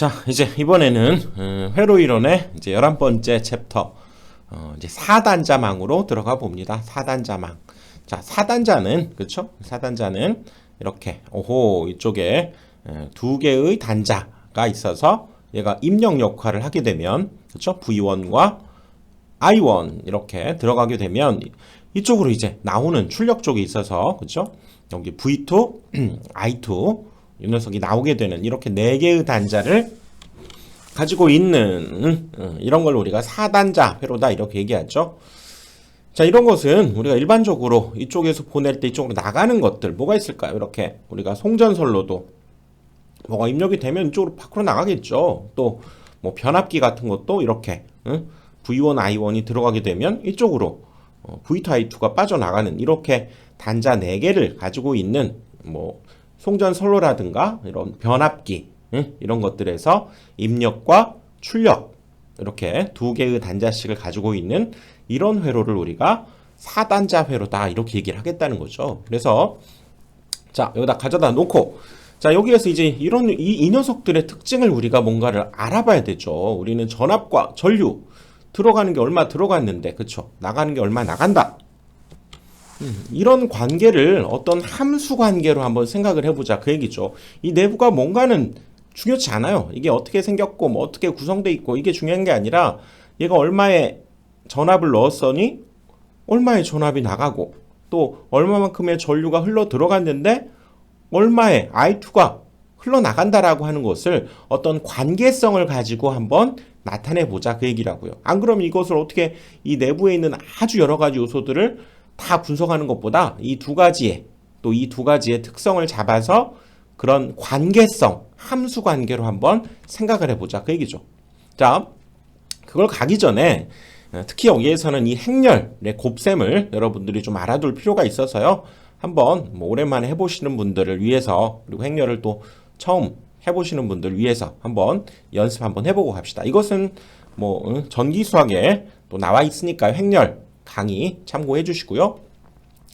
자, 이제 이번에는 회로 이론의 이제 11번째 챕터 이제 4단자망으로 들어가 봅니다. 4단자망. 자, 4단자는 그렇죠? 4단자는 이렇게 이쪽에 두 개의 단자가 있어서 얘가 입력 역할을 하게 되면 그렇죠? V1과 I1 이렇게 들어가게 되면 이쪽으로 이제 나오는 출력 쪽이 있어서 그렇죠? 여기 V2, I2 이 녀석이 나오게 되는 이렇게 4개의 단자를 가지고 있는 이런 걸 우리가 4단자 회로다 이렇게 얘기하죠. 자, 이런 것은 우리가 일반적으로 이쪽에서 보낼 때 이쪽으로 나가는 것들 뭐가 있을까요? 이렇게 우리가 송전선로도 뭐가 입력이 되면 이쪽으로 밖으로 나가겠죠. 또 뭐 변압기 같은 것도 이렇게 V1, I1이 들어가게 되면 이쪽으로 V2, I2가 빠져나가는 이렇게 단자 4개를 가지고 있는 뭐 송전선로라든가 이런 변압기 이런 것들에서 입력과 출력 이렇게 두 개의 단자씩을 가지고 있는 이런 회로를 우리가 4단자 회로다 이렇게 얘기를 하겠다는 거죠. 그래서 자, 여기다 가져다 놓고 자, 여기에서 이제 이 녀석들의 특징을 우리가 뭔가를 알아봐야 되죠. 우리는 전압과 전류 들어가는 게 얼마 들어갔는데 그쵸? 나가는 게 얼마 나간다. 이런 관계를 어떤 함수 관계로 한번 생각을 해보자 그 얘기죠. 이 내부가 뭔가는 중요치 않아요. 이게 어떻게 생겼고 뭐 어떻게 구성돼 있고 이게 중요한 게 아니라 얘가 얼마의 전압을 넣었으니 얼마의 전압이 나가고 또 얼마만큼의 전류가 흘러 들어갔는데 얼마의 I2가 흘러나간다라고 하는 것을 어떤 관계성을 가지고 한번 나타내 보자 그 얘기라고요. 안 그러면 이것을 어떻게 이 내부에 있는 아주 여러 가지 요소들을 다 분석하는 것보다 이 두 가지의 또 이 두 가지의 특성을 잡아서 그런 관계성, 함수 관계로 한번 생각을 해보자 그 얘기죠. 자, 그걸 가기 전에 특히 여기에서는 이 행렬의 곱셈을 여러분들이 좀 알아둘 필요가 있어서요. 한번 뭐 오랜만에 해보시는 분들을 위해서 그리고 행렬을 또 처음 해보시는 분들 위해서 한번 연습 한번 해보고 갑시다. 이것은 뭐 전기 수학에 또 나와 있으니까요. 행렬 강의 참고해 주시고요.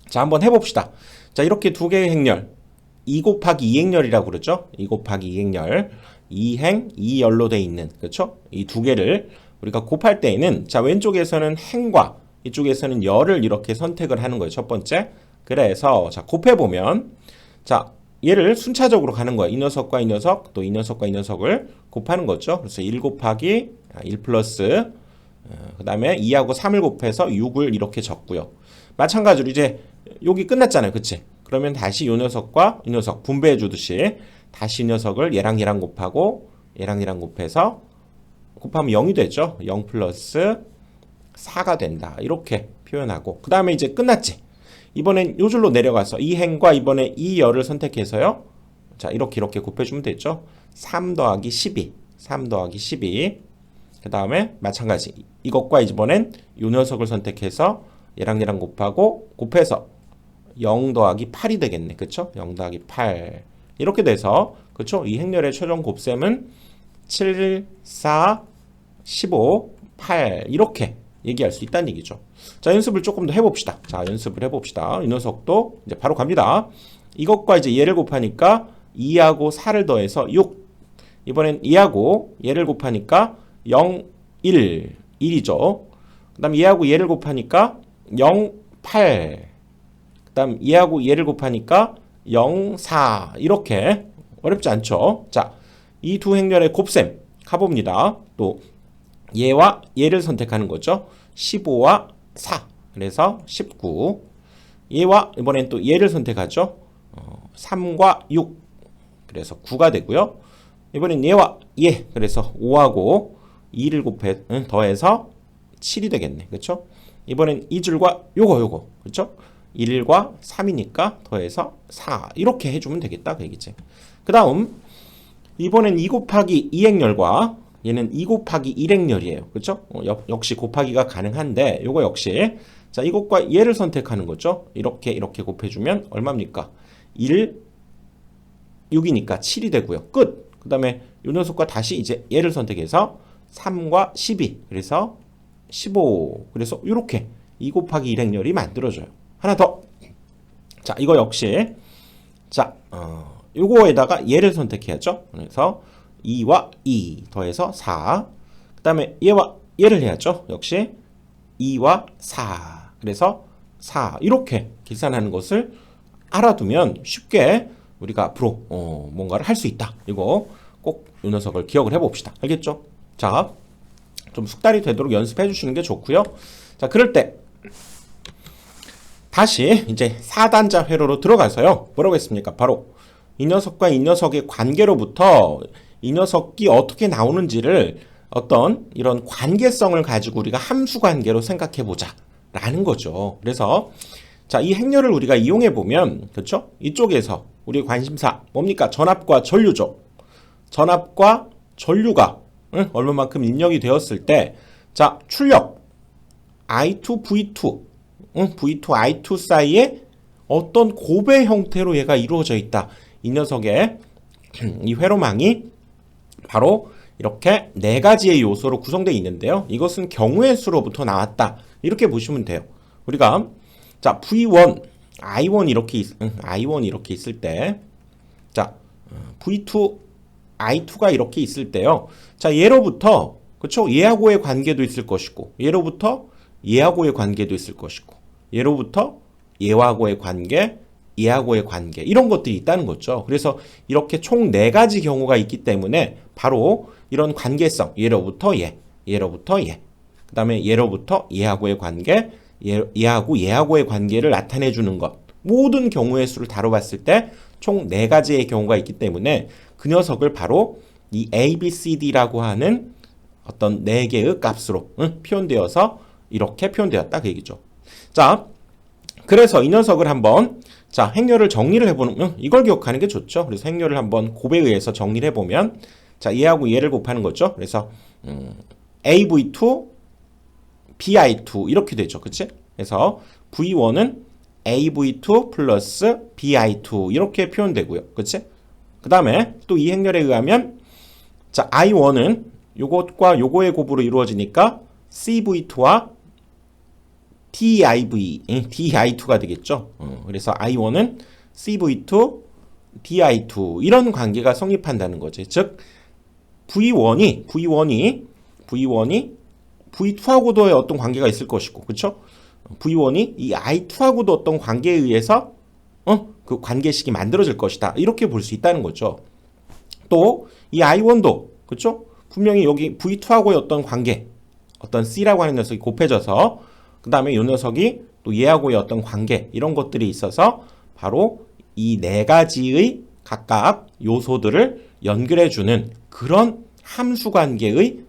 자, 한번 해봅시다. 자, 이렇게 두 개의 행렬 2 곱하기 2행렬이라고 그러죠. 2 곱하기 2행렬 2행 2열로 돼 있는 그렇죠? 이 두 개를 우리가 곱할 때에는 자, 왼쪽에서는 행과 이쪽에서는 열을 이렇게 선택을 하는 거예요. 첫 번째. 그래서 자, 곱해 보면 자, 얘를 순차적으로 가는 거예요. 이 녀석과 이 녀석 또 이 녀석과 이 녀석을 곱하는 거죠. 그래서 1 곱하기 1 플러스 그 다음에 2하고 3을 곱해서 6을 이렇게 적고요. 마찬가지로 이제 여기 끝났잖아요. 그치? 그러면 다시 이 녀석과 이 녀석 분배해 주듯이 다시 이 녀석을 얘랑 얘랑 곱하고 얘랑 얘랑 곱해서 곱하면 0이 되죠. 0 플러스 4가 된다. 이렇게 표현하고 그 다음에 이제 끝났지. 이번엔 요 줄로 내려가서 이 행과 이번에 이 열을 선택해서요. 자, 이렇게 곱해주면 되죠. 3 더하기 12 3 더하기 12 그 다음에 마찬가지 이것과 이번엔 요 녀석을 선택해서 얘랑 얘랑 곱해서 0 더하기 8이 되겠네. 그쵸? 0 더하기 8 이렇게 돼서 그쵸? 이 행렬의 최종 곱셈은 7, 4, 15, 8 이렇게 얘기할 수 있다는 얘기죠. 자, 연습을 조금 더 해봅시다. 자, 연습을 해봅시다. 이 녀석도 이제 바로 갑니다. 이것과 이제 얘를 곱하니까 2하고 4를 더해서 6 이번엔 2하고 얘를 곱하니까 0, 1, 1이죠. 그 다음 얘하고 얘를 곱하니까 0, 8 그 다음 얘하고 얘를 곱하니까 0, 4 이렇게 어렵지 않죠. 자, 이 두 행렬의 곱셈 가봅니다. 또 얘와 얘를 선택하는 거죠. 15와 4 그래서 19 얘와 이번엔 또 얘를 선택하죠. 3과 6 그래서 9가 되고요. 이번엔 얘와 얘 그래서 5하고 2를 더해서 7이 되겠네. 그렇죠? 이번엔 이 줄과 요거 그렇죠? 1과 3이니까 더해서 4 이렇게 해주면 되겠다 그 얘기지. 그 다음 이번엔 2 곱하기 2행렬과 얘는 2 곱하기 1행렬이에요. 그렇죠? 역시 곱하기가 가능한데 요거 역시 자, 이것과 얘를 선택하는 거죠. 이렇게 곱해주면 얼마입니까? 1, 6이니까 7이 되고요. 끝! 그 다음에 요 녀석과 다시 이제 얘를 선택해서 3과 12 그래서 15 그래서 이렇게 2 곱하기 1행렬이 만들어져요. 하나 더. 자, 이거 역시 자, 요거에다가 얘를 선택해야죠. 그래서 2와 2 더해서 4. 그 다음에 얘와 얘를 해야죠. 역시 2와 4. 그래서 4. 이렇게 계산하는 것을 알아두면 쉽게 우리가 앞으로 뭔가를 할 수 있다. 이거 꼭 이 녀석을 기억을 해봅시다. 알겠죠? 자, 좀 숙달이 되도록 연습해 주시는 게 좋고요. 자, 그럴 때 다시 이제 4단자 회로로 들어가서요. 뭐라고 했습니까? 바로 이 녀석과 이 녀석의 관계로부터 이 녀석이 어떻게 나오는지를 어떤 이런 관계성을 가지고 우리가 함수 관계로 생각해 보자 라는 거죠. 그래서 자, 이 행렬을 우리가 이용해 보면 그렇죠? 이쪽에서 우리 관심사 뭡니까? 전압과 전류죠. 전압과 전류가 얼마만큼 입력이 되었을 때 자, 출력 I2, V2 V2, I2 사이에 어떤 고배 형태로 얘가 이루어져 있다. 이 녀석의 이 회로망이 바로 이렇게 네 가지의 요소로 구성되어 있는데요. 이것은 경우의 수로부터 나왔다. 이렇게 보시면 돼요. 우리가 자, V1, I1 이렇게 있을 때 자, V2, I2가 이렇게 있을 때요. 자, 얘로부터 그렇죠? 얘하고의 관계도 있을 것이고 얘로부터 얘하고의 관계도 있을 것이고 얘로부터 얘하고의 관계, 얘하고의 관계 이런 것들이 있다는 거죠. 그래서 이렇게 총 4가지 경우가 있기 때문에 바로 이런 관계성 얘로부터 얘, 얘로부터 얘, 그 다음에 얘로부터 얘하고의 관계, 얘하고 얘하고의 관계를 나타내 주는 것 모든 경우의 수를 다뤄봤을 때 총 4가지의 경우가 있기 때문에 그 녀석을 바로 이 A, B, C, D라고 하는 어떤 4개의 값으로 표현되어서 이렇게 표현되었다 그 얘기죠. 자, 그래서 이 녀석을 한번 자, 행렬을 정리를 해보는 이걸 기억하는 게 좋죠. 그래서 행렬을 한번 곱에 의해서 정리를 해보면 자, 얘하고 얘를 곱하는 거죠. 그래서 AV2 BI2 이렇게 되죠. 그치? 그래서 V1은 AV2 플러스 BI2 이렇게 표현되고요. 그치? 그 다음에 또 이 행렬에 의하면 자, I1은 요것과 요거의 곱으로 이루어지니까 CV2와 DI2가 되겠죠. 그래서 I1은 CV2, DI2 이런 관계가 성립한다는 거지. 즉 V1이 V2하고도 어떤 관계가 있을 것이고, 그렇죠? V1이 이 I2하고도 어떤 관계에 의해서 그 관계식이 만들어질 것이다. 이렇게 볼 수 있다는 거죠. 또 이 I1도 그렇죠? 분명히 여기 V2하고의 어떤 관계, 어떤 C라고 하는 녀석이 곱해져서 그 다음에 이 녀석이 또 얘하고의 어떤 관계 이런 것들이 있어서 바로 이 4가지의 각각 요소들을 연결해주는 그런 함수 관계의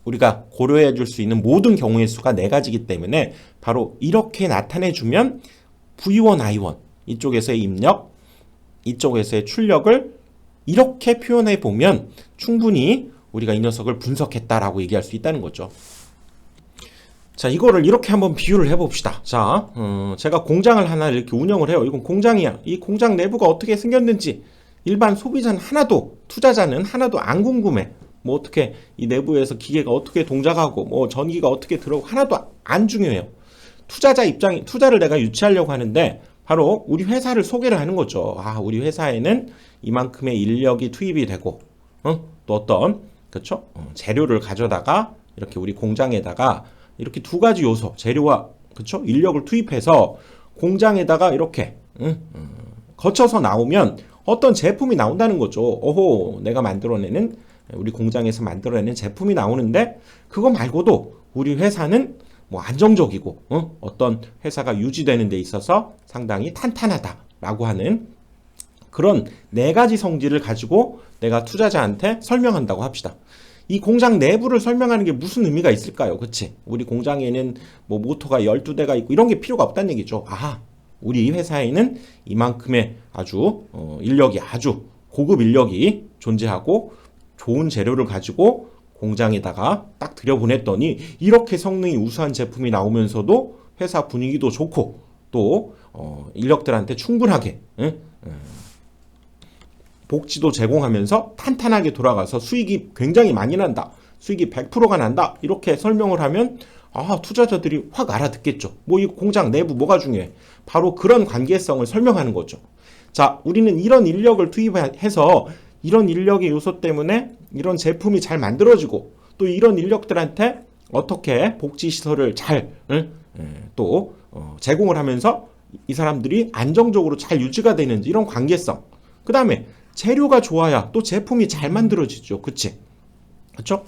우리가 고려해 줄 수 있는 모든 경우의 수가 4가지이기 때문에 바로 이렇게 나타내주면 V1, I1 이쪽에서의 입력, 이쪽에서의 출력을 이렇게 표현해 보면 충분히 우리가 이 녀석을 분석했다라고 얘기할 수 있다는 거죠. 자, 이거를 이렇게 한번 비유를 해봅시다. 자, 제가 공장을 하나 이렇게 운영을 해요. 이건 공장이야. 이 공장 내부가 어떻게 생겼는지 일반 소비자는 하나도, 투자자는 하나도 안 궁금해. 뭐 어떻게 이 내부에서 기계가 어떻게 동작하고 뭐 전기가 어떻게 들어오고 하나도 안 중요해요. 투자자 입장이 투자를 내가 유치하려고 하는데 바로 우리 회사를 소개를 하는 거죠. 아, 우리 회사에는 이만큼의 인력이 투입이 되고 또 어떤 그렇죠? 재료를 가져다가 이렇게 우리 공장에다가 이렇게 2가지 요소, 재료와 그렇죠? 인력을 투입해서 공장에다가 이렇게 거쳐서 나오면 어떤 제품이 나온다는 거죠. 오호, 내가 만들어내는 우리 공장에서 만들어내는 제품이 나오는데 그거 말고도 우리 회사는 뭐 안정적이고 어떤 회사가 유지되는 데 있어서 상당히 탄탄하다라고 하는 그런 4가지 성질을 가지고 내가 투자자한테 설명한다고 합시다. 이 공장 내부를 설명하는 게 무슨 의미가 있을까요? 그치? 우리 공장에는 뭐 모터가 12대가 있고 이런 게 필요가 없다는 얘기죠. 아, 우리 회사에는 이만큼의 아주 인력이 아주 고급 인력이 존재하고 좋은 재료를 가지고 공장에다가 딱 들여보냈더니 이렇게 성능이 우수한 제품이 나오면서도 회사 분위기도 좋고 또 인력들한테 충분하게 복지도 제공하면서 탄탄하게 돌아가서 수익이 굉장히 많이 난다. 수익이 100%가 난다. 이렇게 설명을 하면 아, 투자자들이 확 알아듣겠죠. 뭐 이 공장 내부 뭐가 중요해? 바로 그런 관계성을 설명하는 거죠. 자, 우리는 이런 인력을 투입해서 이런 인력의 요소 때문에 이런 제품이 잘 만들어지고 또 이런 인력들한테 어떻게 복지시설을 잘 또 제공을 하면서 이 사람들이 안정적으로 잘 유지가 되는지 이런 관계성. 그 다음에 재료가 좋아야 또 제품이 잘 만들어지죠. 그치? 그쵸?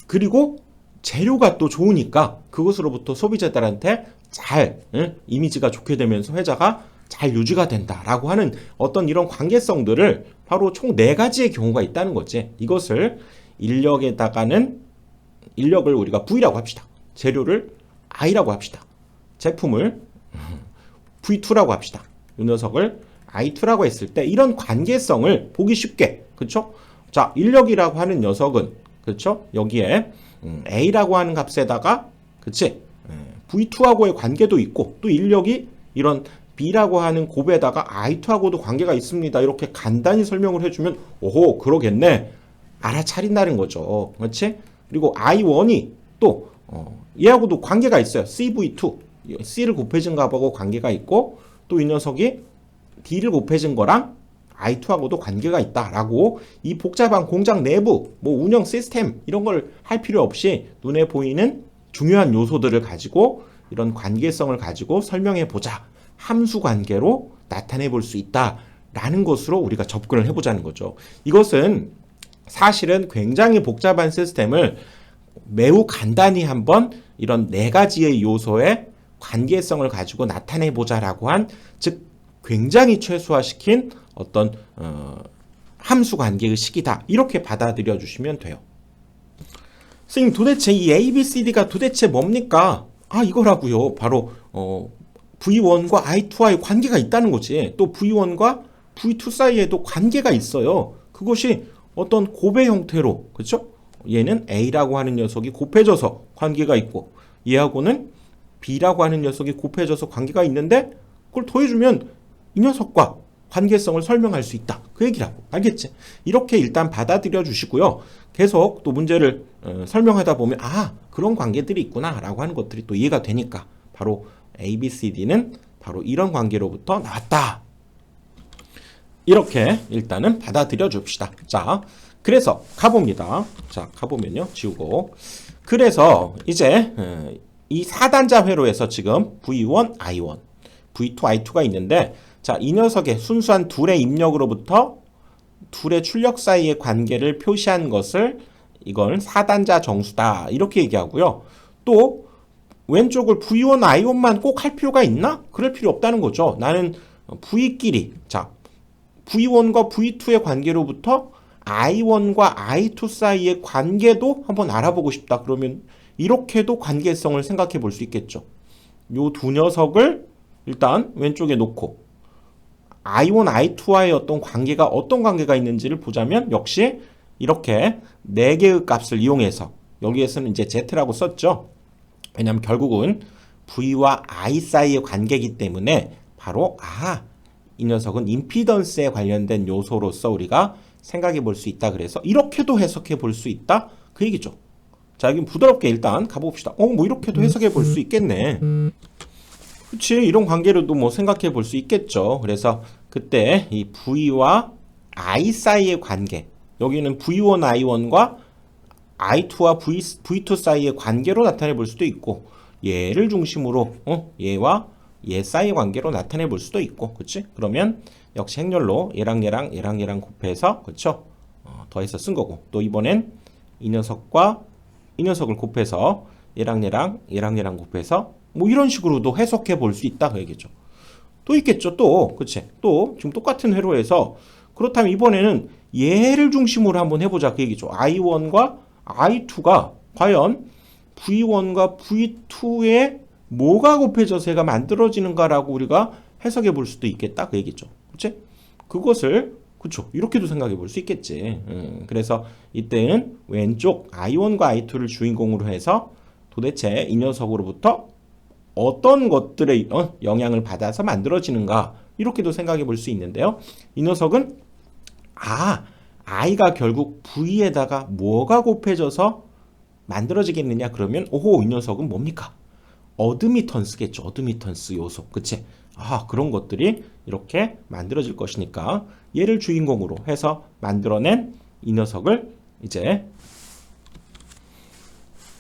그리고 재료가 또 좋으니까 그것으로부터 소비자들한테 잘 이미지가 좋게 되면서 회사가 잘 유지가 된다라고 하는 어떤 이런 관계성들을 바로 총 4가지의 경우가 있다는 거지. 이것을 인력에다가는 인력을 우리가 V라고 합시다. 재료를 I라고 합시다. 제품을 V2라고 합시다. 이 녀석을 I2라고 했을 때 이런 관계성을 보기 쉽게, 그쵸? 자, 인력이라고 하는 녀석은, 그쵸? 여기에 A라고 하는 값에다가, 그치? V2하고의 관계도 있고, 또 인력이 이런 B라고 하는 곱에다가 I2하고도 관계가 있습니다. 이렇게 간단히 설명을 해주면, 오호, 그러겠네. 알아차린다는 거죠. 그렇지? 그리고 I1이 또, 얘하고도 관계가 있어요. CV2. C를 곱해진 값하고 관계가 있고, 또 이 녀석이 D를 곱해진 거랑 I2하고도 관계가 있다라고 이 복잡한 공장 내부, 뭐 운영 시스템 이런 걸 할 필요 없이 눈에 보이는 중요한 요소들을 가지고 이런 관계성을 가지고 설명해 보자. 함수 관계로 나타내 볼 수 있다라는 것으로 우리가 접근을 해보자는 거죠. 이것은 사실은 굉장히 복잡한 시스템을 매우 간단히 한번 이런 4가지의 요소의 관계성을 가지고 나타내 보자라고 한, 즉 굉장히 최소화시킨 어떤 함수 관계의 식이다. 이렇게 받아들여 주시면 돼요. 선생님, 도대체 이 ABCD가 도대체 뭡니까? 아, 이거라고요. 바로 V1과 I2와의 관계가 있다는 거지. 또 V1과 V2 사이에도 관계가 있어요. 그것이 어떤 곱의 형태로, 그렇죠? 얘는 A라고 하는 녀석이 곱해져서 관계가 있고, 얘하고는 B라고 하는 녀석이 곱해져서 관계가 있는데, 그걸 더해주면 이 녀석과 관계성을 설명할 수 있다. 그 얘기라고. 알겠지? 이렇게 일단 받아들여 주시고요. 계속 또 문제를 설명하다 보면, 아, 그런 관계들이 있구나 라고 하는 것들이 또 이해가 되니까 바로 ABCD는 바로 이런 관계로부터 나왔다. 이렇게 일단은 받아들여 줍시다. 자, 그래서 가봅니다. 자, 가보면요. 지우고. 그래서 이제 이 4단자 회로에서 지금 V1, I1, V2, I2가 있는데, 자, 이 녀석의 순수한 둘의 입력으로부터 둘의 출력 사이의 관계를 표시한 것을 이걸 4단자 정수다. 이렇게 얘기하고요. 또 왼쪽을 V1, I1만 꼭 할 필요가 있나? 그럴 필요 없다는 거죠. 나는 V끼리, 자, V1과 V2의 관계로부터 I1과 I2 사이의 관계도 한번 알아보고 싶다. 그러면 이렇게도 관계성을 생각해 볼 수 있겠죠. 요 두 녀석을 일단 왼쪽에 놓고 I1, I2와의 어떤 관계가 있는지를 보자면 역시 이렇게 4개의 값을 이용해서, 여기에서는 이제 Z라고 썼죠. 왜냐하면 결국은 V와 I 사이의 관계이기 때문에 바로 이 녀석은 임피던스에 관련된 요소로서 우리가 생각해 볼 수 있다. 그래서 이렇게도 해석해 볼 수 있다. 그 얘기죠. 자, 여기 부드럽게 일단 가봅시다. 뭐 이렇게도 해석해 볼 수 있겠네. 그치, 이런 관계로도 뭐 생각해 볼 수 있겠죠. 그래서 그때 이 V와 I 사이의 관계, 여기는 V1, I1과 I2와 V2 사이의 관계로 나타내 볼 수도 있고, 얘를 중심으로 얘와 얘 사이의 관계로 나타내 볼 수도 있고, 그치? 그러면 역시 행렬로 얘랑 곱해서, 그쵸? 더해서 쓴 거고, 또 이번엔 이 녀석과 이 녀석을 곱해서 얘랑 곱해서 뭐 이런 식으로도 해석해 볼 수 있다 그 얘기죠. 또 있겠죠. 또, 그치? 또 지금 똑같은 회로에서, 그렇다면 이번에는 얘를 중심으로 한번 해보자 그 얘기죠. I1과 I2가 과연 V1과 V2에 뭐가 곱해져서 얘가 만들어지는가라고 우리가 해석해 볼 수도 있겠다 그 얘기죠. 그치? 그것을, 그쵸, 이렇게도 생각해 볼 수 있겠지. 그래서 이때는 왼쪽 I1과 I2를 주인공으로 해서 도대체 이 녀석으로부터 어떤 것들의 영향을 받아서 만들어지는가, 이렇게도 생각해 볼 수 있는데요. 이 녀석은 I가 결국 V에다가 뭐가 곱해져서 만들어지겠느냐 그러면, 오호, 이 녀석은 뭡니까? 어드미턴스겠죠. 어드미턴스 요소. 그치? 그런 것들이 이렇게 만들어질 것이니까 얘를 주인공으로 해서 만들어낸 이 녀석을 이제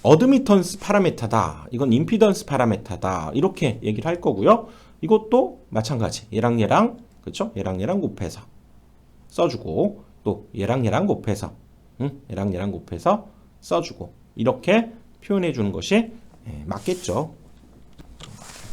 어드미턴스 파라메타다. 이건 임피던스 파라메타다. 이렇게 얘기를 할 거고요. 이것도 마찬가지. 얘랑 그렇죠? 얘랑 곱해서 써주고 또 얘랑 곱해서 얘랑 곱해서 써주고 이렇게 표현해 주는 것이 맞겠죠.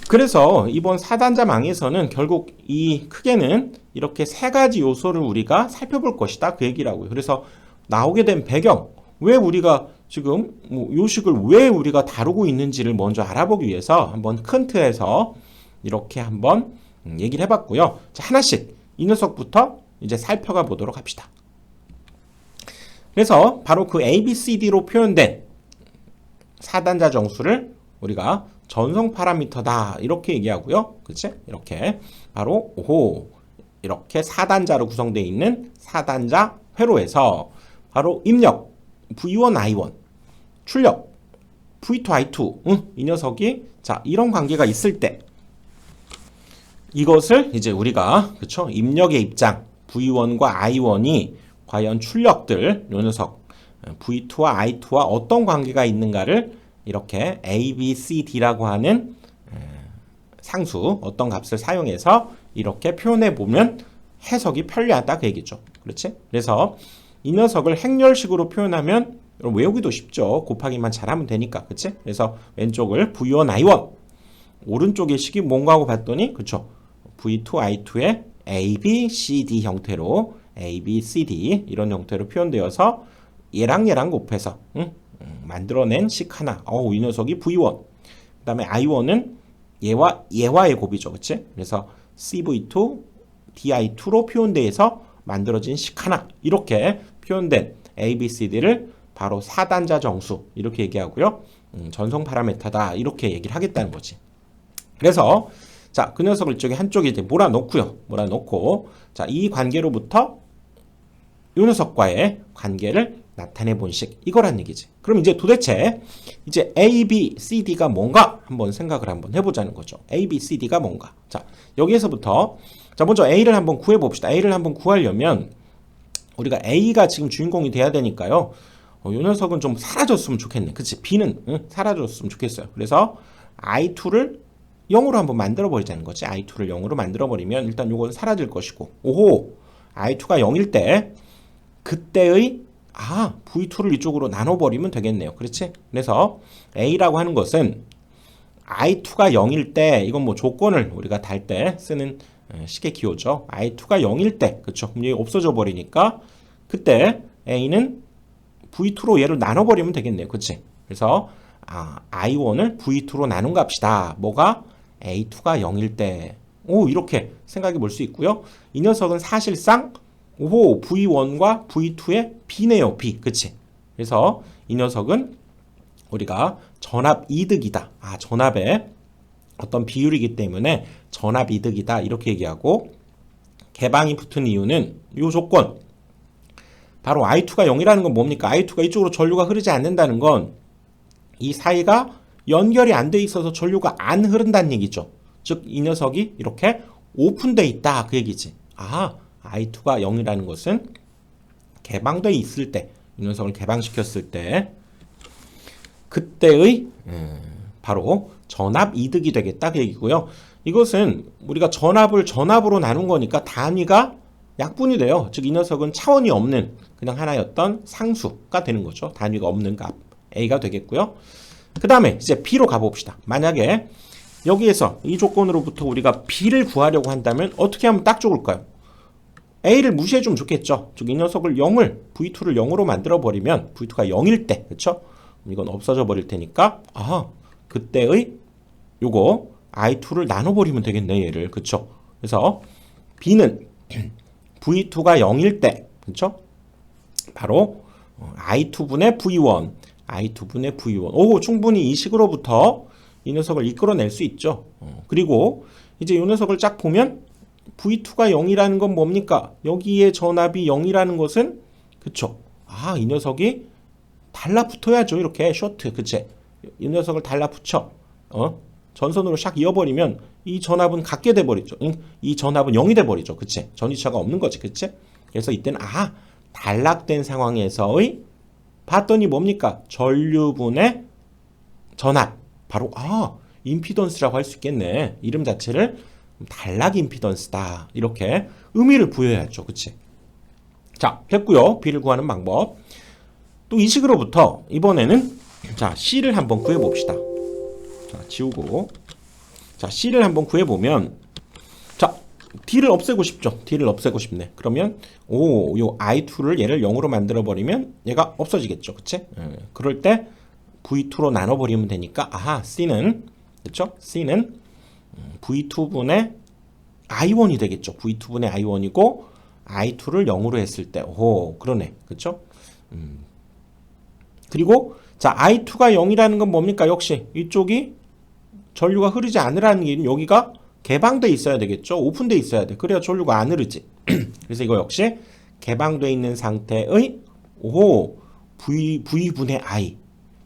그래서 이번 4단자 망에서는 결국 이 크게는 이렇게 세 가지 요소를 우리가 살펴볼 것이다. 그 얘기라고요. 그래서 나오게 된 배경, 왜 우리가 지금 요식을 왜 우리가 다루고 있는지를 먼저 알아보기 위해서 한번 큰 틀에서 이렇게 한번 얘기를 해봤고요. 자, 하나씩 이 녀석부터 이제 살펴가 보도록 합시다. 그래서 바로 그 ABCD로 표현된 4단자 정수를 우리가 전송 파라미터다 이렇게 얘기하고요. 그치? 이렇게 바로 이렇게 4단자로 구성되어 있는 4단자 회로에서 바로 입력 V1, I1, 출력 V2, I2 이 녀석이 자 이런 관계가 있을 때 이것을 이제 우리가 그쵸? 입력의 입장 V1과 I1이 과연 출력들 요 녀석 V2와 I2와 어떤 관계가 있는가를 이렇게 A, B, C, D라고 하는 상수 어떤 값을 사용해서 이렇게 표현해 보면 해석이 편리하다 그 얘기죠. 그렇지? 그래서 이 녀석을 행렬식으로 표현하면 외우기도 쉽죠. 곱하기만 잘하면 되니까. 그치? 그래서 왼쪽을 V1, I1 오른쪽의 식이 뭔가 하고 봤더니 그쵸? V2, I2의 A, B, C, D 형태로 A, B, C, D 이런 형태로 표현되어서 얘랑 곱해서 만들어낸 식 하나. 이 녀석이 V1. 그 다음에 I1은 얘와의 곱이죠. 그치? 그래서 CV2, DI2로 표현돼서 만들어진 식 하나. 이렇게 표현된 ABCD를 바로 4단자 정수. 이렇게 얘기하고요. 전송 파라메타다. 이렇게 얘기를 하겠다는 거지. 그래서 자, 그 녀석을 이쪽에 한쪽에 이제 몰아놓고요. 몰아놓고 자, 이 관계로부터 이 녀석과의 관계를 나타내 본 식 이거란 얘기지. 그럼 이제 도대체 이제 A, B, C, D가 뭔가 한번 생각을 한번 해보자는 거죠. A, B, C, D가 뭔가. 자 여기에서부터 자 먼저 A를 한번 구해 봅시다. A를 한번 구하려면 우리가 A가 지금 주인공이 돼야 되니까요. 이 녀석은 좀 사라졌으면 좋겠네. 그치? B는 사라졌으면 좋겠어요. 그래서 I2를 0으로 한번 만들어 버리자는 거지. I2를 0으로 만들어 버리면 일단 요건 사라질 것이고 I2가 0일 때 그때의 V2를 이쪽으로 나눠버리면 되겠네요. 그렇지? 그래서 A라고 하는 것은 I2가 0일 때, 이건 뭐 조건을 우리가 달 때 쓰는 식의 기호죠. I2가 0일 때, 그쵸? 그럼 얘 없어져 버리니까 그때 A는 V2로 얘를 나눠버리면 되겠네요. 그치? 그래서 I1을 V2로 나눈 값이다. 뭐가? A2가 0일 때. 이렇게 생각해 볼 수 있고요. 이 녀석은 사실상 V1과 V2의 B네요. B. 그치? 그래서 이 녀석은 우리가 전압 이득이다. 전압의 어떤 비율이기 때문에 전압 이득이다. 이렇게 얘기하고 개방이 붙은 이유는 이 조건. 바로 I2가 0이라는 건 뭡니까? I2가 이쪽으로 전류가 흐르지 않는다는 건 이 사이가 연결이 안 돼 있어서 전류가 안 흐른다는 얘기죠. 즉 이 녀석이 이렇게 오픈돼 있다. 그 얘기지. I2가 0이라는 것은 개방되어 있을 때, 이 녀석을 개방시켰을 때 그때의 바로 전압 이득이 되겠다 그 얘기고요. 이것은 우리가 전압으로 나눈 거니까 단위가 약분이 돼요. 즉 이 녀석은 차원이 없는 그냥 하나였던 상수가 되는 거죠. 단위가 없는 값 A가 되겠고요. 그 다음에 이제 B로 가봅시다. 만약에 여기에서 이 조건으로부터 우리가 B를 구하려고 한다면 어떻게 하면 딱 좋을까요? A를 무시해주면 좋겠죠. 즉 이 녀석을 V2를 0으로 만들어버리면 V2가 0일 때, 그쵸? 이건 없어져 버릴 테니까 그때의 요거 I2를 나눠버리면 되겠네, 얘를. 그쵸? 그래서 B는 V2가 0일 때, 그쵸? 바로 I2분의 V1, I2분의 V1. 충분히 이 식으로부터 이 녀석을 이끌어낼 수 있죠. 그리고 이제 이 녀석을 쫙 보면 V2가 0이라는 건 뭡니까? 여기에 전압이 0이라는 것은 그쵸? 이 녀석이 달라붙어야죠. 이렇게 쇼트, 그치? 이 녀석을 달라붙여 전선으로 샥 이어버리면 이 전압은 같게 돼버리죠. 이 전압은 0이 돼버리죠. 그치? 전위차가 없는 거지. 그치? 그래서 이때는 단락된 상황에서의 봤더니 뭡니까? 전류분의 전압. 바로 임피던스라고 할 수 있겠네. 이름 자체를 단락 임피던스다. 이렇게 의미를 부여해야죠. 그치? 자, 됐고요. B를 구하는 방법. 또 이 식으로부터 이번에는 자, C를 한번 구해봅시다. 자, 지우고 자, C를 한번 구해보면 자, D를 없애고 싶죠. D를 없애고 싶네. 그러면 요 I2를 얘를 0으로 만들어버리면 얘가 없어지겠죠. 그치? 그럴 때 V2로 나눠버리면 되니까 C는 그쵸? C는 V2분의 I1이 되겠죠. V2분의 I1이고 I2를 0으로 했을 때 그러네. 그쵸? 그리고 자, I2가 0이라는 건 뭡니까? 역시 이쪽이 전류가 흐르지 않으라는 게 여기가 개방돼 있어야 되겠죠. 오픈돼 있어야 돼. 그래야 전류가 안 흐르지. 그래서 이거 역시 개방돼 있는 상태의 V분의 I.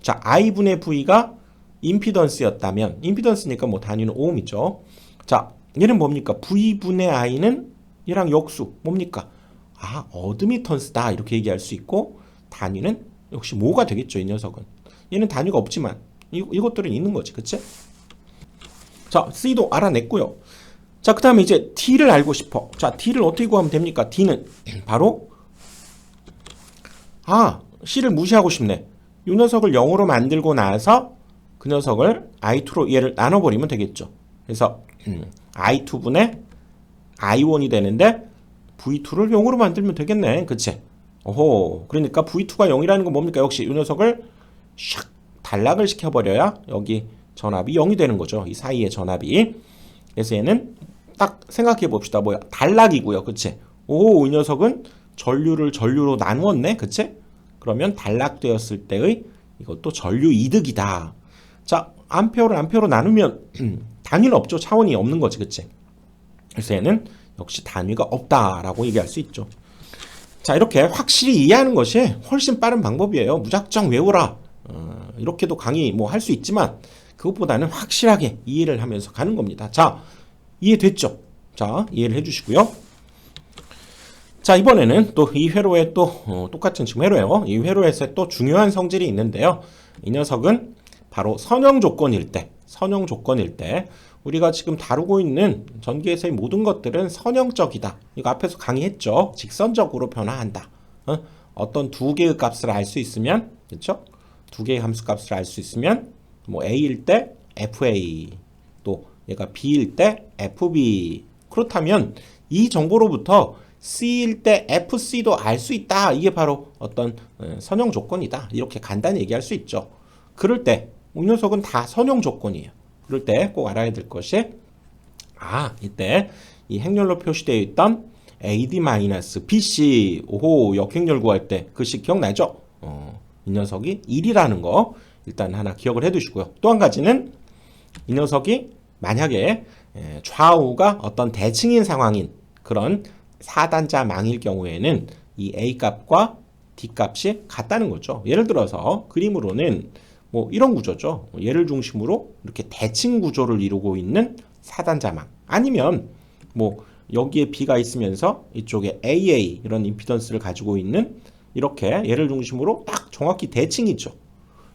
자, I분의 V가 임피던스였다면 임피던스니까 뭐 단위는 오음이죠. 자, 얘는 뭡니까? V분의 I는 얘랑 역수 뭡니까? 어드미턴스다 이렇게 얘기할 수 있고 단위는 역시 뭐가 되겠죠. 이 녀석은 얘는 단위가 없지만 이것들은 있는 거지. 그치? 자, C도 알아냈고요. 자, 그 다음에 이제 D를 알고 싶어. 자, D를 어떻게 구하면 됩니까? D는 바로 C를 무시하고 싶네. 이 녀석을 0으로 만들고 나서 그 녀석을 I2로 얘를 나눠버리면 되겠죠. 그래서 I2분의 I1이 되는데 V2를 0으로 만들면 되겠네. 그치? 그러니까 V2가 0이라는 건 뭡니까? 역시 이 녀석을 샥 단락을 시켜버려야 여기 전압이 0이 되는 거죠. 이 사이의 전압이. 그래서 얘는 딱 생각해 봅시다. 뭐야? 단락이고요. 그치? 이 녀석은 전류로 나누었네. 그치? 그러면 단락되었을 때의 이것도 전류 이득이다. 자, 암페어를 암페어로 나누면 단위는 없죠. 차원이 없는 거지. 그치? 그래서 얘는 역시 단위가 없다라고 얘기할 수 있죠. 자, 이렇게 확실히 이해하는 것이 훨씬 빠른 방법이에요. 무작정 외우라. 이렇게도 강의 뭐 할 수 있지만 그것보다는 확실하게 이해를 하면서 가는 겁니다. 자, 이해됐죠? 자, 이해를 해주시고요. 자, 이번에는 또 이 회로에 또 똑같은 지금 회로예요. 이 회로에서 또 중요한 성질이 있는데요. 이 녀석은 바로 선형 조건일 때 우리가 지금 다루고 있는 전기에서의 모든 것들은 선형적이다. 이거 앞에서 강의했죠. 직선적으로 변화한다. 어떤 두 개의 값을 알 수 있으면, 그렇죠? 두 개의 함수 값을 알 수 있으면 뭐 A일 때 FA, 또 얘가 B일 때 FB. 그렇다면 이 정보로부터 C일 때 FC도 알 수 있다. 이게 바로 어떤 선형 조건이다. 이렇게 간단히 얘기할 수 있죠. 그럴 때 이 녀석은 다 선형 조건이에요. 그럴 때 꼭 알아야 될 것이 이때 이 행렬로 표시되어 있던 AD-BC 역행렬 구할 때 그 식 기억나죠? 이 녀석이 1이라는 거 일단 하나 기억을 해 두시고요. 또 한 가지는 이 녀석이 만약에 좌우가 어떤 대칭인 상황인 그런 4단자 망일 경우에는 이 A 값과 D 값이 같다는 거죠. 예를 들어서 그림으로는 뭐 이런 구조죠. 얘를 중심으로 이렇게 대칭 구조를 이루고 있는 4단자망. 아니면 뭐 여기에 B가 있으면서 이쪽에 AA 이런 임피던스를 가지고 있는 이렇게 얘를 중심으로 딱 정확히 대칭이죠.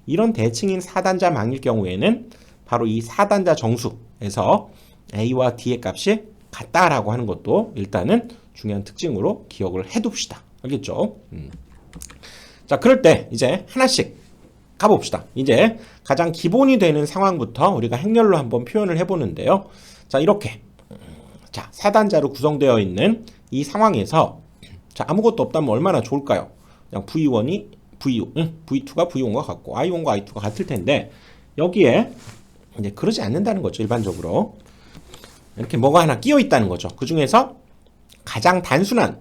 이런 대칭인 4단자망일 경우에는 바로 이 4단자 정수에서 A와 D의 값이 같다라고 하는 것도 일단은 중요한 특징으로 기억을 해둡시다. 알겠죠? 자, 그럴 때 이제 하나씩 가봅시다. 이제 가장 기본이 되는 상황부터 우리가 행렬로 한번 표현을 해보는데요. 자, 이렇게 자 4단자로 구성되어 있는 이 상황에서 자 아무것도 없다면 얼마나 좋을까요? 그냥 V2가 V1과 같고 I1과 I2가 같을 텐데 여기에 이제 그러지 않는다는 거죠. 일반적으로 이렇게 뭐가 하나 끼어 있다는 거죠. 그 중에서 가장 단순한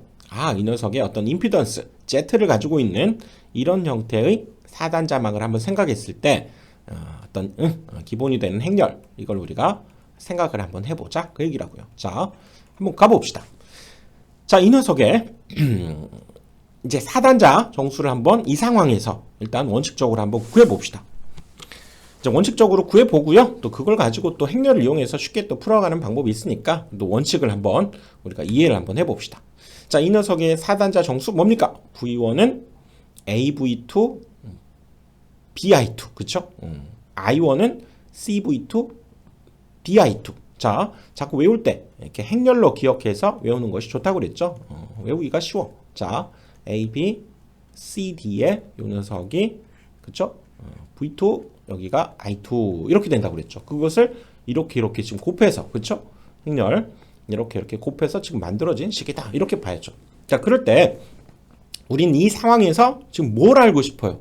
이 녀석의 어떤 임피던스 Z를 가지고 있는 이런 형태의 4단자막을 한번 생각했을 때 어떤 기본이 되는 행렬 이걸 우리가 생각을 한번 해보자 그 얘기라고요. 자, 한번 가봅시다. 자, 이 녀석의 이제 4단자 정수를 한번 이 상황에서 일단 원칙적으로 한번 구해봅시다. 이제 원칙적으로 구해보고요. 또 그걸 가지고 또 행렬을 이용해서 쉽게 또 풀어가는 방법이 있으니까 또 원칙을 한번 우리가 이해를 한번 해봅시다. 자, 이 녀석의 4단자 정수 뭡니까? V1은 AV2 BI2 그쵸? I1은 CV2 DI2. 자, 자꾸 외울 때 이렇게 행렬로 기억해서 외우는 것이 좋다고 그랬죠? 외우기가 쉬워. 자, A, B, C, D의 요 녀석이 그쵸? V2 여기가 I2 이렇게 된다고 그랬죠. 그것을 이렇게 지금 곱해서 그쵸? 행렬 이렇게 곱해서 지금 만들어진 식이다. 이렇게 봐야죠. 자, 그럴 때 우린 이 상황에서 지금 뭘 알고 싶어요?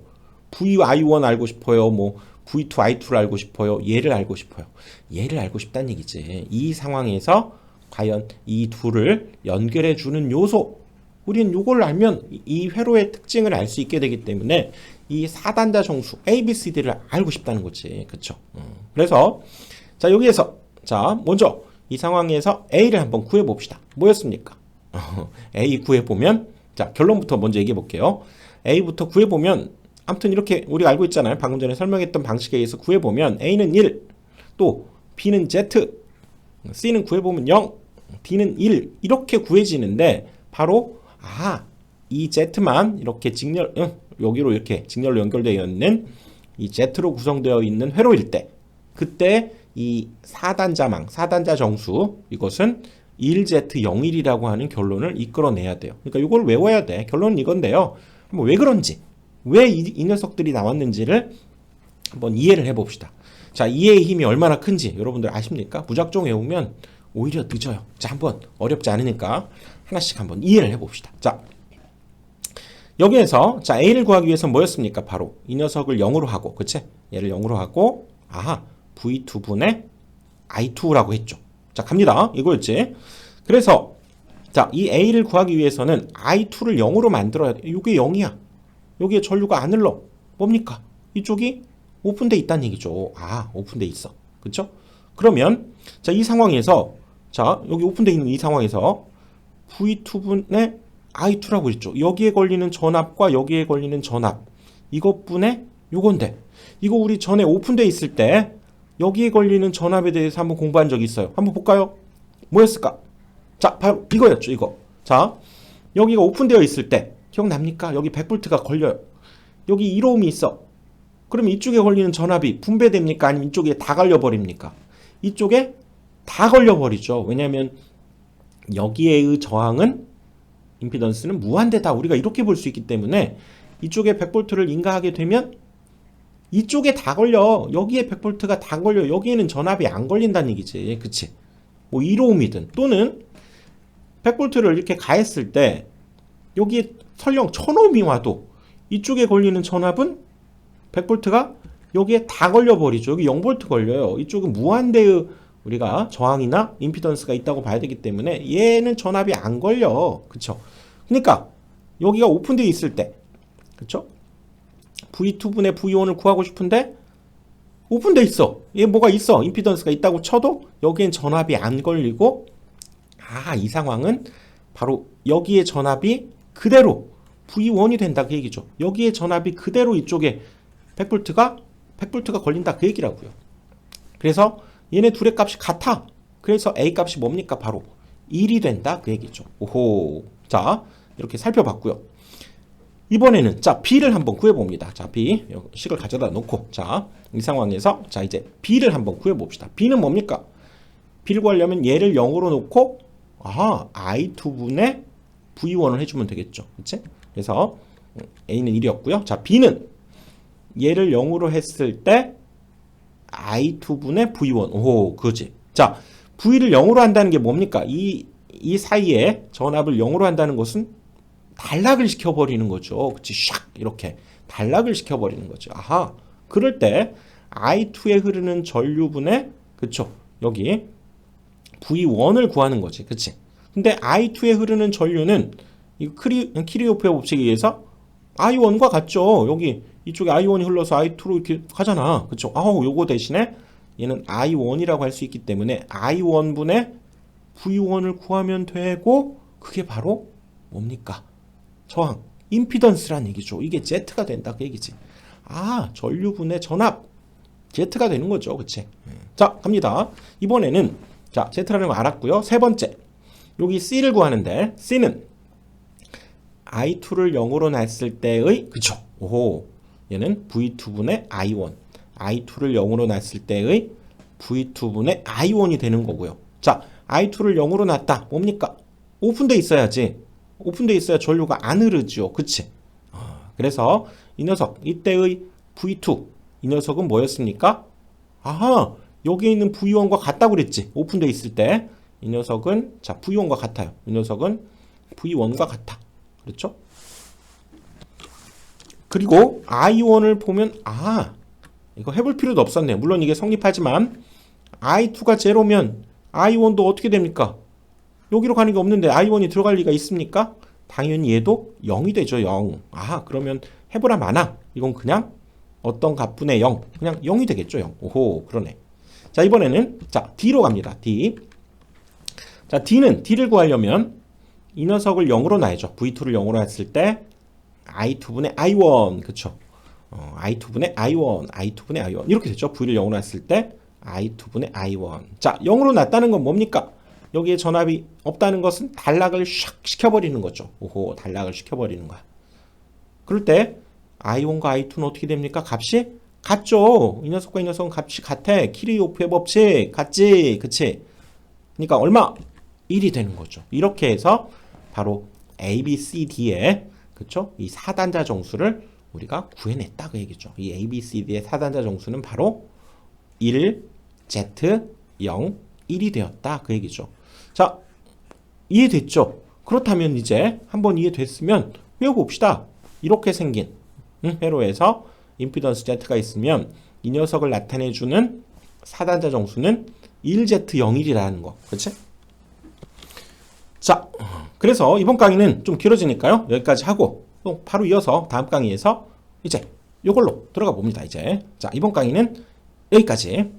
VI1 알고 싶어요? 뭐 V2, I2를 알고 싶어요? 얘를 알고 싶어요? 얘를 알고 싶다는 얘기지. 이 상황에서 과연 이 둘을 연결해 주는 요소 우리는 요걸 알면 이 회로의 특징을 알 수 있게 되기 때문에 이 4단자 정수 A, B, C, D를 알고 싶다는 거지. 그쵸? 그래서 자 여기에서 자 먼저 이 상황에서 A를 한번 구해 봅시다. 뭐였습니까? A 구해 보면 자 결론부터 먼저 얘기해 볼게요. A부터 구해 보면 아무튼 이렇게 우리가 알고 있잖아요. 방금 전에 설명했던 방식에 의해서 구해 보면 A는 1, 또 B는 Z, C는 구해 보면 0, D는 1 이렇게 구해지는데 바로 이 Z만 이렇게 직렬 여기로 이렇게 직렬로 연결되어 있는 이 Z로 구성되어 있는 회로일 때 그때 이 4단자 정수 이것은 1Z01이라고 하는 결론을 이끌어내야 돼요. 그러니까 이걸 외워야 돼. 결론은 이건데요. 왜 그런지 왜 이 녀석들이 나왔는지를 한번 이해를 해봅시다. 자, 이해의 힘이 얼마나 큰지 여러분들 아십니까? 무작정 외우면 오히려 늦어요. 자, 한번 어렵지 않으니까 하나씩 한번 이해를 해봅시다. 자, 여기에서 자 A를 구하기 위해서 뭐였습니까? 바로 이 녀석을 0으로 하고 그치? 얘를 0으로 하고 V2분의 I2라고 했죠. 자, 갑니다. 이거였지. 그래서 자, 이 A를 구하기 위해서는 I2를 0으로 만들어야 돼. 이게 0이야. 여기에 전류가 안 흘러. 뭡니까? 이쪽이 오픈돼 있다는 얘기죠. 오픈돼 있어. 그쵸? 그러면 자, 이 상황에서 자, 여기 오픈돼 있는 이 상황에서 V2분의 I2라고 했죠. 여기에 걸리는 전압과 여기에 걸리는 전압. 이것분의 요건데. 이거 우리 전에 오픈돼 있을 때 여기에 걸리는 전압에 대해서 한번 공부한 적이 있어요. 한번 볼까요? 뭐였을까? 자, 바로 이거였죠. 이거. 자, 여기가 오픈되어 있을 때 기억납니까? 여기 100V가 걸려요. 여기 1ohm이 있어. 그러면 이쪽에 걸리는 전압이 분배됩니까? 아니면 이쪽에 다 걸려버립니까? 이쪽에 다 걸려버리죠. 왜냐하면 여기에의 저항은 임피던스는 무한대다. 우리가 이렇게 볼 수 있기 때문에 이쪽에 100V를 인가하게 되면 이쪽에 다 걸려. 여기에 100V가 다 걸려. 여기에는 전압이 안 걸린다는 얘기지. 그치? 뭐 1ohm이든 또는 100V를 이렇게 가했을 때 여기에 설령 1000ohm이 와도 이쪽에 걸리는 전압은 100V가 여기에 다 걸려버리죠. 여기 0V 걸려요. 이쪽은 무한대의 우리가 저항이나 임피던스가 있다고 봐야 되기 때문에 얘는 전압이 안 걸려. 그쵸? 그러니까 여기가 오픈되어 있을 때 그쵸? V2분의 V1을 구하고 싶은데 오픈되어 있어. 얘 뭐가 있어. 임피던스가 있다고 쳐도 여기엔 전압이 안 걸리고 이 상황은 바로 여기에 전압이 그대로 V1이 된다 그 얘기죠. 여기에 전압이 그대로 이쪽에 100V가 걸린다 그 얘기라고요. 그래서 얘네 둘의 값이 같아. 그래서 A 값이 뭡니까? 바로 1이 된다 그 얘기죠. 오호. 자, 이렇게 살펴봤고요. 이번에는 자 B를 한번 구해봅니다. 자 B 식을 가져다 놓고 자 이 상황에서 자 이제 B를 한번 구해봅시다. B는 뭡니까? B를 구하려면 얘를 0으로 놓고 I2분의 V1을 해주면 되겠죠. 그치? 그래서 A는 1이었고요. 자 B는 얘를 0으로 했을 때 I2분의 V1 오호 그거지. 자 V를 0으로 한다는 게 뭡니까? 이 사이에 전압을 0으로 한다는 것은 단락을 시켜버리는 거죠. 그치? 샥 이렇게 단락을 시켜버리는 거죠. 그럴 때 I2에 흐르는 전류분의 그쵸? 여기 V1을 구하는 거지. 그치? 근데 I2에 흐르는 전류는 이 키르호프의 법칙에 의해서 I1과 같죠. 여기 이쪽에 I1이 흘러서 I2로 이렇게 가잖아. 그쵸? 요거 대신에 얘는 I1이라고 할 수 있기 때문에 I1분의 V1을 구하면 되고 그게 바로 뭡니까? 저항, 임피던스란 얘기죠. 이게 Z가 된다 그 얘기지. 전류분의 전압 Z가 되는 거죠. 그치? 자, 갑니다. 이번에는 자, Z라는 거 알았고요. 세 번째. 여기 C를 구하는데 C는 I2를 0으로 놨을 때의 그쵸? 오호. 얘는 V2분의 I1. I2를 0으로 놨을 때의 V2분의 I1이 되는 거고요. 자, I2를 0으로 놨다. 뭡니까? 오픈돼 있어야지. 오픈돼 있어야 전류가 안 흐르죠. 그치? 그래서 이 녀석, 이때의 V2, 이 녀석은 뭐였습니까? 아하, 여기에 있는 V1과 같다고 그랬지. 오픈돼 있을 때. 이 녀석은, 자, V1과 같아요. 이 녀석은 V1과 같아. 그렇죠? 그리고 I1을 보면, 이거 해볼 필요도 없었네요. 물론 이게 성립하지만, I2가 제로면 I1도 어떻게 됩니까? 여기로 가는 게 없는데 I1이 들어갈 리가 있습니까? 당연히 얘도 0이 되죠. 0. 그러면 해보라 마나. 이건 그냥 어떤 값분의 0. 그냥 0이 되겠죠. 0. 오호, 그러네. 자, 이번에는 자 D로 갑니다. D. 자, D를 구하려면 이 녀석을 0으로 놔야죠. V2를 0으로 했을 때 I2분의 I1. 그쵸? I2분의 I1. I2분의 I1. 이렇게 됐죠. V를 0으로 했을 때 I2분의 I1. 자, 0으로 놨다는 건 뭡니까? 여기에 전압이 없다는 것은 단락을 샥 시켜버리는 거죠. 오호, 단락을 시켜버리는 거야. 그럴 때 I1과 I2는 어떻게 됩니까? 값이 같죠. 이 녀석과 이 녀석은 값이 같아. 키르호프의 법칙 같지? 그치? 그러니까 얼마? 1이 되는 거죠. 이렇게 해서 바로 A, B, C, D의 그쵸? 이 4단자 정수를 우리가 구해냈다 그 얘기죠. 이 A, B, C, D의 4단자 정수는 바로 1, Z, 0, 1이 되었다 그 얘기죠. 자, 이해됐죠? 그렇다면 이제 한번 이해됐으면 외워봅시다. 이렇게 생긴 회로에서 임피던스 Z가 있으면 이 녀석을 나타내주는 4단자 정수는 1Z01이라는 거. 그렇지? 자, 그래서 이번 강의는 좀 길어지니까요. 여기까지 하고 또 바로 이어서 다음 강의에서 이제 이걸로 들어가 봅니다. 이제 자, 이번 강의는 여기까지.